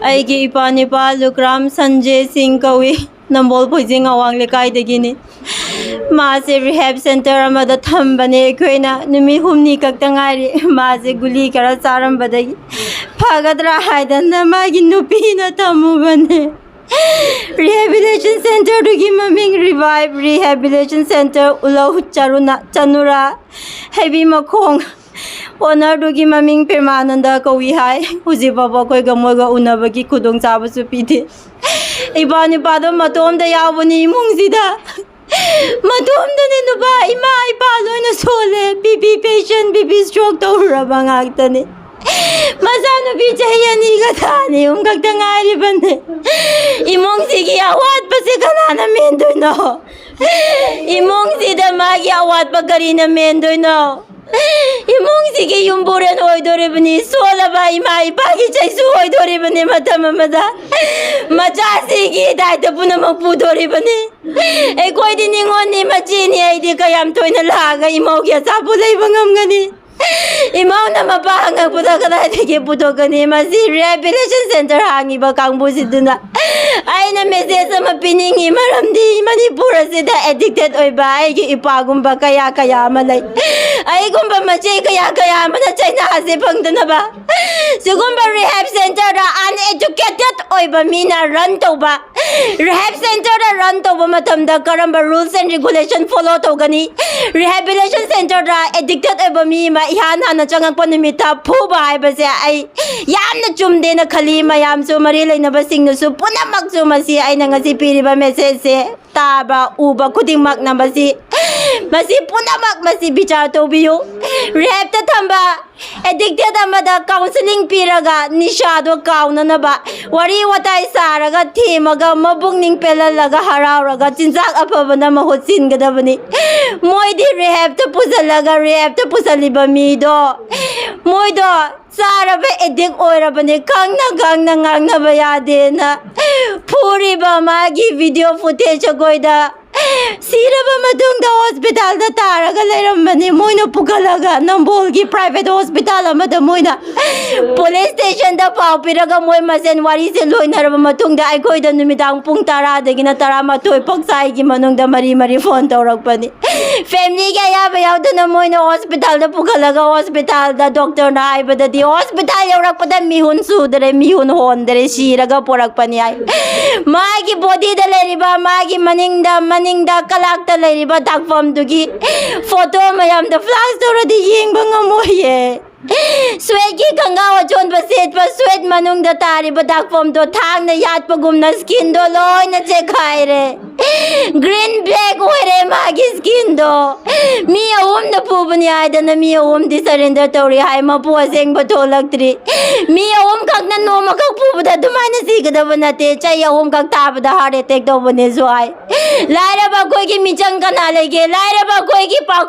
Aigi ipanipa Lukram Sanjay Singh Kawi Nambol Pujing Awang Lekai Degini Maase Rehab Center Amada Thambane Koina Numi Humni Kaktangari Maase Guli Kara Saram Badagi Pagadra Haidana Magi Nupina Tamubane Rehabilitation Center Dugi Maming Revive Rehabilitation Center Ulau Charuna Chanura Heavy Makong Honor Dugi Maming Permananda Kawi Hai Uzi Baba Koi Gamoga Unabagi Kudong Sabasu Piti Ibani Pada Matom the Yavani Mungsida Matom the Ninuba Ima Ipalo in a sole BB patient BB stroke to Rabang Actani Masano Bijayani Gatani Umgangari Bande Imungsigi Awat Pasikanana Mendo no Imungsi the Magia Wat Bagarina Mendo no Imong sige yung buran oy doribani sola ba imay pagi chay su oy doribani matamamada macha sige dai to puna magpu doribani e koy diningon ni machini ay di kayam toy na laga imaw kya sapo lay bangam gani imaw na mapahangag puta kada dige puto gani masi rehabilitation center hangi ba kang busiduna ay na message sa mapiningi maramdi manipura sida addicted oy ba ay ipagum ba kaya malay ay gumba machay kaya mana chay na kasi pangdana ba sigumba rehab center da uneducated oy ba mina run to ba rehab center da run to ba matamda karamba rules and regulation follow to gani rehabilitation center da addicted oy ba mi ma ihana na changang panimita phu ba ay ba siya ay yam na chumde na khali mayam su marilay na basing no su punamak su masi ay na nga si piri ba message taba uba kuding mak na masi punamak masi bichar to biyo rehab ta thamba addicted amada counseling piraga nishado kauna na ba wari watai saraga themaga mabung ning pelalaga harauraga chinjak afaba na mahutsin gadabani moidi rehab ta pusaliba mido moido saraba addict oirabani kangna ngangna ba yade na puri ba magi video footage goida Siraba madungda hospital da taraga layramani moina pugalaga Nambolgi private hospital amada moina police station da pau piraga moi masen wari se loinaraba matungda aikoi da numidang pung tara dagina tara matoi paksai gi manungda mari phone tawrakpani family ga yaba yawduna moina hospital da pugalaga hospital da doctor na aibada di hospital yawrakpada mihun sudare mihun hondare siraga porakpani ai magi body da leriba magi maning da kalakta leriba dakfam dugi photo mayam da flash toradi yengba ngamoye Swegi kangawa chon ba set pa sweat manung da tari ba dakfam do thang na yat pa gumna skin do loy na chekai re green black were magi skin do mi na pubani ay da na mi di surrender tori hay ma po seng ba tolak tri mi kag na no makak pubu da dumay na siga da banate chay kag tap da heart attack do bane so ay laira ba koi ki michang kana lege laira ba koi ki pa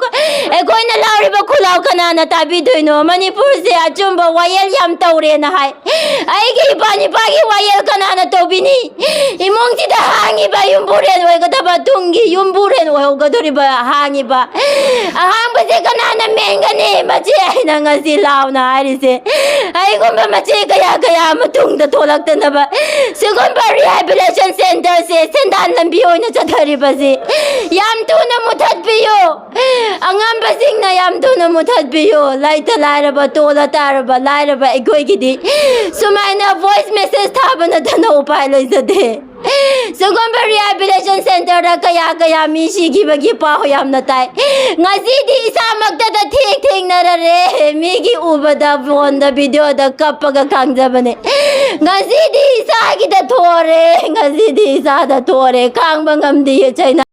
e koi na lauri ba khulaw kana na tabi doino Manipur se achumba wayel yam taure na hai ai gi pani pagi wayel kana na tobini imong ti da hangi ba yumburen wa ga ba tungi yumburen wa ga dori ba hangi ba ahang ba se kana na mengani machi ai na ngasi law na ai se ai gumba machi kaya matung da tolak ta na ba sigumba rehabilitation center se sendan lambi oi na chadari ba se yam tu na muthat biyo angam ba sing na yam tu na muthat biyo laita lairaba tola taraba lairaba egoi gidi sumaina voice message thaba na dana upai loisade Sugumba rehabilitation center da kaya mi sigi bagi pa hoyam na tai ngasi di isa magda da thik na re mi gi ubada phone da video da kapaga kangja bane ngasi di isa gi da thore ngasi di isa da thore kang bangam di chaina